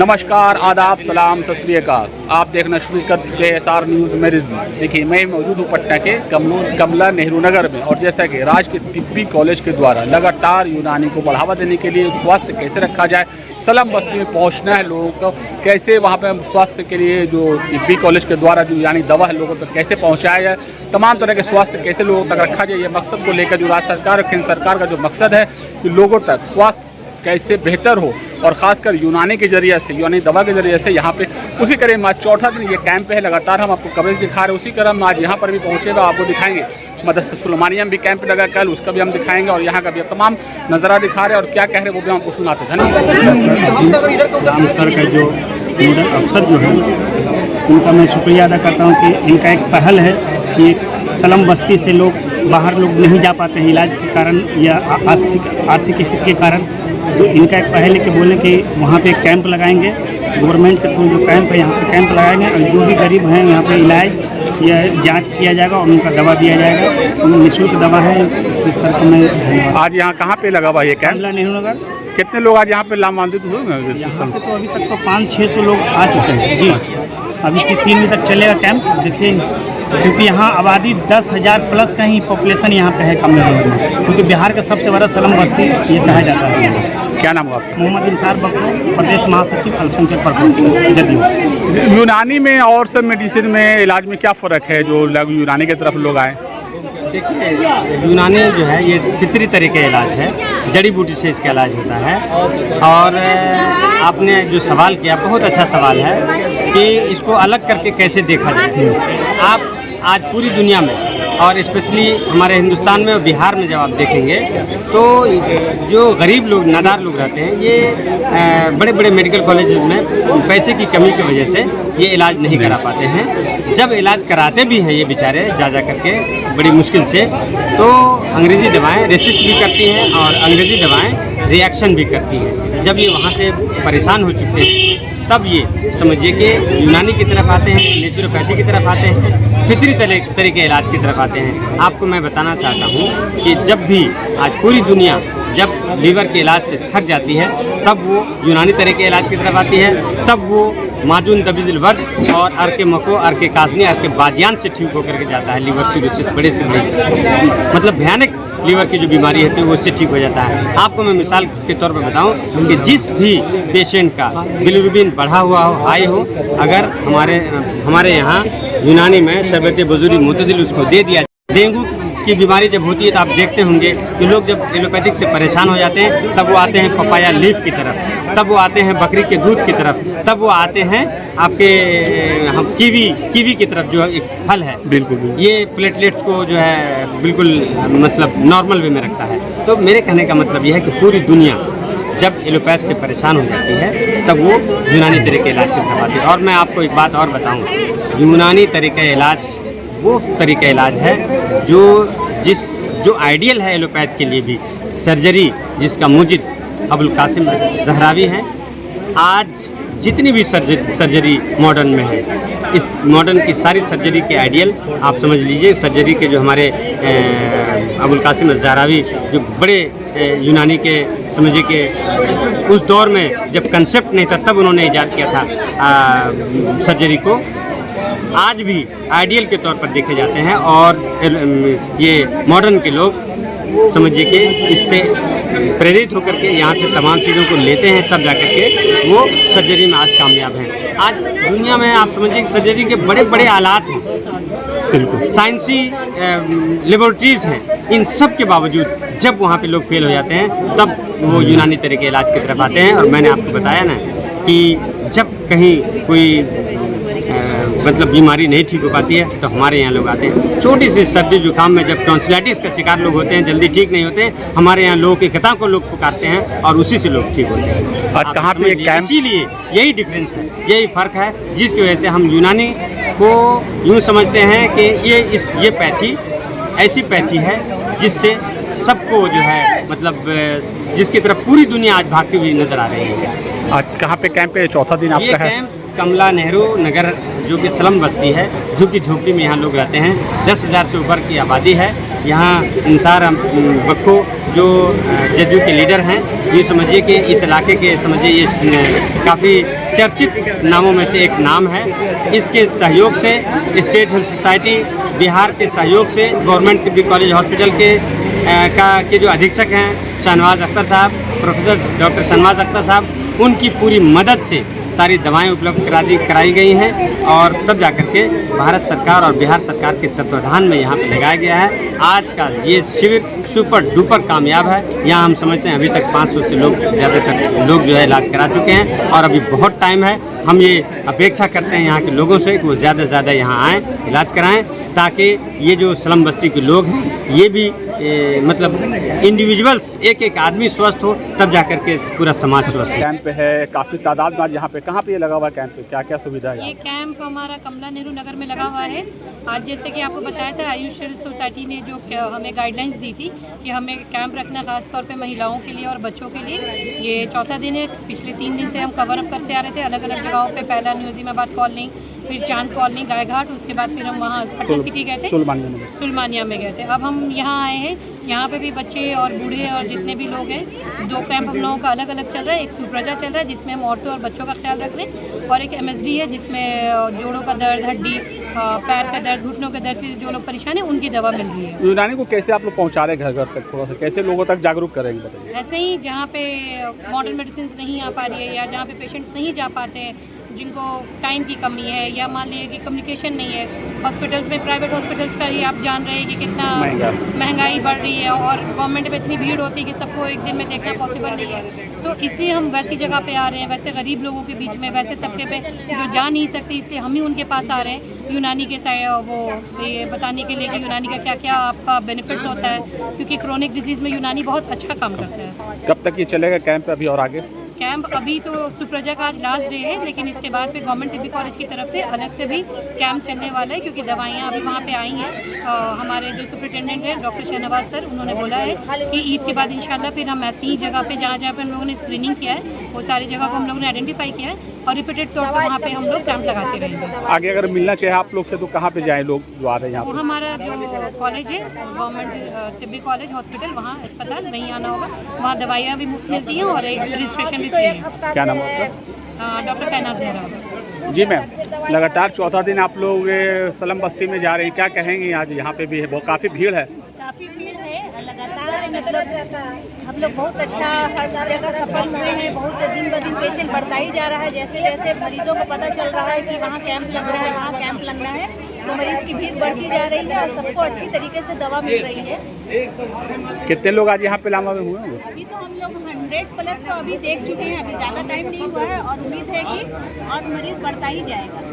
नमस्कार, आदाब, सलाम, सत श्री अकाल। आप देखना शुरू कर चुके हैं SR न्यूज़ मेरिज्म। देखिए, मैं मौजूद हूँ पटना के कमला नेहरू नगर में, और जैसा कि राजकीय तिब्बी कॉलेज के द्वारा लगातार यूनानी को बढ़ावा देने के लिए स्वास्थ्य कैसे रखा जाए, सलम बस्ती में पहुँचना है लोगों को, कैसे वहाँ पर स्वास्थ्य के लिए जो तिब्बी कॉलेज के द्वारा जो यानी दवा है लोगों तक कैसे पहुँचाया जाए, तमाम तरह के स्वास्थ्य कैसे लोगों तक रखा जाए, ये मकसद को लेकर जो राज्य सरकार और केंद्र सरकार का जो मकसद है कि लोगों तक स्वास्थ्य कैसे बेहतर हो, और ख़ासकर यूनानी के जरिए से, यूनानी दवा के जरिए से यहाँ पे उसी क्रम में आज चौथा दिन ये कैंप है। लगातार हम आपको कवरेज दिखा रहे हैं, उसी क्रम में आज यहाँ पर भी पहुँचेगा, आपको दिखाएंगे। मदरसा सुलेमानिया में भी कैंप लगा कल, उसका भी हम दिखाएंगे, और यहाँ का भी तमाम नज़ारा दिखा रहे हैं, और क्या कह रहे हैं वो भी हमको सुनाते हैं। सर का जो नोडल अफसर जो है उनका मैं शुक्रिया अदा करता हूँ कि इनका एक पहल है कि सलम बस्ती से बाहर लोग नहीं जा पाते हैं इलाज के कारण या आर्थिक स्थिति के कारण, तो इनका एक पहल है कि बोले कि वहाँ पे कैंप लगाएंगे, गवर्नमेंट के थ्रू जो कैंप है यहाँ पे कैंप लगाएंगे, और जो भी गरीब हैं यहाँ पे इलाज या जांच किया जाएगा और उनका दवा दिया जाएगा। निःशुल्क दवा है, इसके सर को मैं धन्यवाद। आज यहाँ कहाँ पे लगा हुआ ये कैंप? कमला नेहरू नगर। कितने लोग आज यहाँ पे लाभान्वित हुए? यहाँ पे तो अभी तक तो 500-600 लोग आ चुके हैं जी। अभी 3 दिन तक चलेगा कैंप, देखिए, क्योंकि यहाँ आबादी 10,000 प्लस का ही पॉपुलेशन यहाँ पे है कमला नेहरू में, क्योंकि बिहार का सबसे बड़ा सलम बस्ती ये कहा जाता है। क्या नाम हुआ आपका? मोहम्मद इंसार बकरो, प्रदेश महासचिव अल्पसंख्यक प्रकोष्ठ जदयू। यूनानी में और सब मेडिसिन में इलाज में क्या फ़र्क है जो यूनानी की तरफ लोग आए? देखिए, यूनानी जो है ये फितरी तरह का इलाज है, जड़ी बूटी से इसका इलाज होता है। और आपने जो सवाल किया बहुत अच्छा सवाल है कि इसको अलग करके कैसे देखा जाए। आप आज पूरी दुनिया में और स्पेशली हमारे हिंदुस्तान में और बिहार में जब आप देखेंगे तो जो गरीब लोग, नादार लोग रहते हैं, ये बड़े बड़े मेडिकल कॉलेज में पैसे की कमी की वजह से ये इलाज नहीं करा पाते हैं। जब इलाज कराते भी हैं ये बेचारे जा करके बड़ी मुश्किल से, तो अंग्रेज़ी दवाएं रेसिस्ट भी करती हैं और अंग्रेज़ी दवाएं रिएक्शन भी करती हैं। जब ये वहाँ से परेशान हो चुके हैं तब ये समझिए कि यूनानी की तरफ आते हैं, नेचुरोपैथी की तरफ आते हैं, फितरी तरह के इलाज की तरफ आते हैं। आपको मैं बताना चाहता हूँ कि जब भी आज पूरी दुनिया जब लीवर के इलाज से थक जाती है तब वो यूनानी तरह के इलाज की तरफ आती है, तब वो माजून दबीजुल वर्द और अर्के मको, अर्के कासनी, अर्के बादियान से ठीक होकर के जाता है। लीवर सिरोसिस बड़े से बड़े मतलब भयानक लीवर की जो बीमारी है वो उससे ठीक हो जाता है। आपको मैं मिसाल के तौर पर बताऊं कि जिस भी पेशेंट का बिलिरुबिन बढ़ा हुआ हो, हाई हो, अगर हमारे यहाँ यूनानी में शरबत बुजुर्ग मुतदिल उसको दे दिया। डेंगू की बीमारी जब होती है तो आप देखते होंगे कि लोग जब एलोपैथिक से परेशान हो जाते हैं तब वो आते हैं पपाया लीफ की तरफ, तब वो आते हैं बकरी के दूध की तरफ, तब वो आते हैं आपके कीवी की तरफ, जो एक फल है। बिल्कुल ये प्लेटलेट्स को जो है बिल्कुल मतलब नॉर्मल वे में रखता है। तो मेरे कहने का मतलब ये है कि पूरी दुनिया जब एलोपैथ से परेशान हो जाती है तब वो यूनानी तरह के इलाज की तरफ आती है। और मैं आपको एक बात और बताऊँ, यूनानी तरह का इलाज वो तरीका इलाज है जो आइडियल है एलोपैथ के लिए भी। सर्जरी जिसका मुजिद अबुल कासिम ज़हरावी हैं। आज जितनी भी सर्जरी मॉडर्न में है, इस मॉडर्न की सारी सर्जरी के आइडियल आप समझ लीजिए। सर्जरी के जो हमारे अबुल कासिम ज़हरावी जो बड़े यूनानी के समझिए कि उस दौर में जब कंसेप्ट नहीं था तब उन्होंने इजाद किया था सर्जरी को, आज भी आइडियल के तौर पर देखे जाते हैं। और ये मॉडर्न के लोग समझिए कि इससे प्रेरित होकर के यहाँ से तमाम चीज़ों को लेते हैं, तब जाकर के वो सर्जरी में आज कामयाब हैं। आज दुनिया में आप समझिए कि सर्जरी के बड़े बड़े आलात हैं, बिल्कुल साइंसी लेबोरेटरीज़ हैं, इन सब के बावजूद जब वहाँ पे लोग फेल हो जाते हैं तब वो यूनानी तरह के इलाज की तरफ आते हैं। और मैंने आपको बताया ना कि जब कहीं कोई मतलब बीमारी नहीं ठीक हो पाती है तो हमारे यहाँ लोग आते हैं। छोटी सी सर्दी जुकाम में जब टॉन्सिलाइटिस का शिकार लोग होते हैं, जल्दी ठीक नहीं होते, हमारे यहाँ लोगों की कथा को लोग पुकारते हैं और उसी से लोग ठीक होते हैं। आज कहाँ पे कैंप? इसीलिए यही डिफरेंस है, यही फ़र्क है जिसकी वजह से हम यूनानी को यूँ समझते हैं कि ये पैथी ऐसी पैथी है जिससे सबको जो है मतलब जिसकी तरफ पूरी दुनिया आज भागती हुई नज़र आ रही है। आज कहाँ पे कैंप है? चौथा दिन आपका है। कैंप कमला नेहरू नगर जो कि सलम बस्ती है, झुग्गी झोंपड़ी में यहाँ लोग रहते हैं। 10,000 से ऊपर की आबादी है। यहाँ इंसार बक्को जो जेडीयू के लीडर हैं, ये समझिए कि इस इलाके के समझिए ये काफ़ी चर्चित नामों में से एक नाम है। इसके सहयोग से स्टेट हेल्थ सोसाइटी बिहार के सहयोग से गवर्नमेंट तिब्बी कॉलेज हॉस्पिटल के जो अधीक्षक हैं शहनवाज अख्तर साहब, प्रोफेसर डॉक्टर शहनवाज अख्तर साहब, उनकी पूरी मदद से सारी दवाएं उपलब्ध कराई गई हैं और तब जाकर के भारत सरकार और बिहार सरकार के तत्वाधान में यहाँ पे लगाया गया है। आज का ये शिविर सुपर डुपर कामयाब है। यहाँ हम समझते हैं अभी तक 500 से ज़्यादातर लोग जो है इलाज करा चुके हैं और अभी बहुत टाइम है। हम ये अपेक्षा करते हैं यहाँ के लोगों से कि वो ज़्यादा से ज़्यादा यहाँ आएँ, इलाज कराएँ, ताकि ये जो स्लम बस्ती के लोग हैं ये भी मतलब इंडिविजुअल्स एक एक आदमी स्वस्थ हो तब जाकर के पूरा समाज स्वस्थ हो। कैंप है काफ़ी तादाद में आज यहाँ पे, कहाँ पे ये लगा हुआ है कैंप पे, क्या क्या सुविधा है? ये कैंप हमारा कमला नेहरू नगर में लगा हुआ है। आज जैसे कि आपको बताया था आयुष हेल्थ सोसाइटी ने जो हमें गाइडलाइंस दी थी कि हमें कैंप रखना खास तौर पे महिलाओं के लिए और बच्चों के लिए। ये चौथा दिन है। पिछले 3 दिन से हम कवर अप करते आ रहे थे अलग अलग जगहों पे। पहला न्यूज़ीमाबाद कॉलोनी, फिर चांद कॉलोनी, गायघाट, उसके बाद फिर हम वहाँ पटना सिटी गए थे, सुलमानिया में गए थे। अब हम यहाँ आए हैं। यहाँ पे भी बच्चे और बूढ़े और जितने भी लोग हैं, 2 कैंप हम लोगों का अलग अलग चल रहा है। एक सुप्रजा चल रहा है जिसमें हम औरतों और बच्चों का ख्याल रख रहे हैं, और एक MSD है जिसमें जोड़ों का दर्द, हड्डी, पैर का दर्द, घुटनों का दर्द, जो लोग परेशान हैं उनकी दवा मिल रही है। यूनानी को कैसे आप लोग पहुँचा रहे हैं घर घर तक, थोड़ा सा कैसे लोगों तक जागरूक करेंगे बताइए? ऐसे ही जहाँ पे मॉडर्न मेडिसिन नहीं आ पा रही है या जहाँ पे पेशेंट्स नहीं जा पाते हैं, जिनको टाइम की कमी है या मान लीजिए कि कम्युनिकेशन नहीं है, हॉस्पिटल्स में, प्राइवेट हॉस्पिटल्स का ही आप जान रहे हैं कि कितना महंगाई बढ़ रही है और गवर्नमेंट में इतनी भीड़ होती है कि सबको एक दिन में देखना पॉसिबल नहीं है। तो इसलिए हम वैसी जगह पे आ रहे हैं, वैसे गरीब लोगों के बीच में, वैसे तबके पे जो जा नहीं सकते, इसलिए हम ही उनके पास आ रहे हैं यूनानी के वो ये बताने के लिए कि यूनानी का क्या क्या आपका बेनिफिट्स होता है, क्योंकि क्रोनिक डिजीज़ में यूनानी बहुत अच्छा काम करता है। कब तक ये चलेगा कैंप अभी और आगे? कैंप अभी तो सुप्रजा का आज लास्ट डे है, लेकिन इसके बाद फिर गवर्नमेंट तिब्बी कॉलेज की तरफ से अलग से भी कैंप चलने वाला है, क्योंकि दवाइयाँ अभी वहाँ पे आई हैं। हमारे जो सुपरिटेंडेंट हैं डॉक्टर शहनवाज सर, उन्होंने बोला है कि ईद के बाद इंशाल्लाह फिर हम ऐसी ही जगह पे जहाँ जहाँ पे हम लोगों ने स्क्रीनिंग किया है वो सारी जगह को हम लोगों ने आइडेंटिफाई किया है और रिपीटेड तौर पर वहाँ पे हम लोग कैंप लगाते रहेंगे। आगे अगर मिलना चाहिए आप लोग से तो कहाँ पे जाएँ लोग जो आ रहे हैं यहाँ? वो हमारा जो कॉलेज है गवर्नमेंट तिब्बी कॉलेज हॉस्पिटल, वहाँ अस्पताल, वहीं आना होगा। वहाँ दवाइयाँ भी मुफ्त मिलती हैं और एक रजिस्ट्रेशन भी फ्री है। क्या नाम है आपका? डॉक्टर कैनाज जहरा। जी मैम, लगातार चौथा दिन आप लोग स्लम बस्ती में जा रहे हैं, क्या कहेंगे? आज यहाँ पे भी है, बहुत काफ़ी भीड़ है। काफ़ी भीड़ है लगातार, मतलब हम लोग बहुत अच्छा हर जगह सफल हुए हैं। बहुत दिन ब दिन पेशेंट बढ़ता ही जा रहा है। जैसे जैसे मरीजों को पता चल रहा है कि वहाँ कैंप लग रहा है, वहाँ कैंप लगना है, तो मरीज की भीड़ बढ़ती जा रही है और सबको अच्छी तरीके से दवा मिल रही है। कितने लोग आज यहाँ पे लामा में हुए होंगे? अभी तो हम लोग 100+ तो अभी देख चुके हैं। अभी ज़्यादा टाइम नहीं हुआ है और उम्मीद है कि और मरीज बढ़ता ही जाएगा।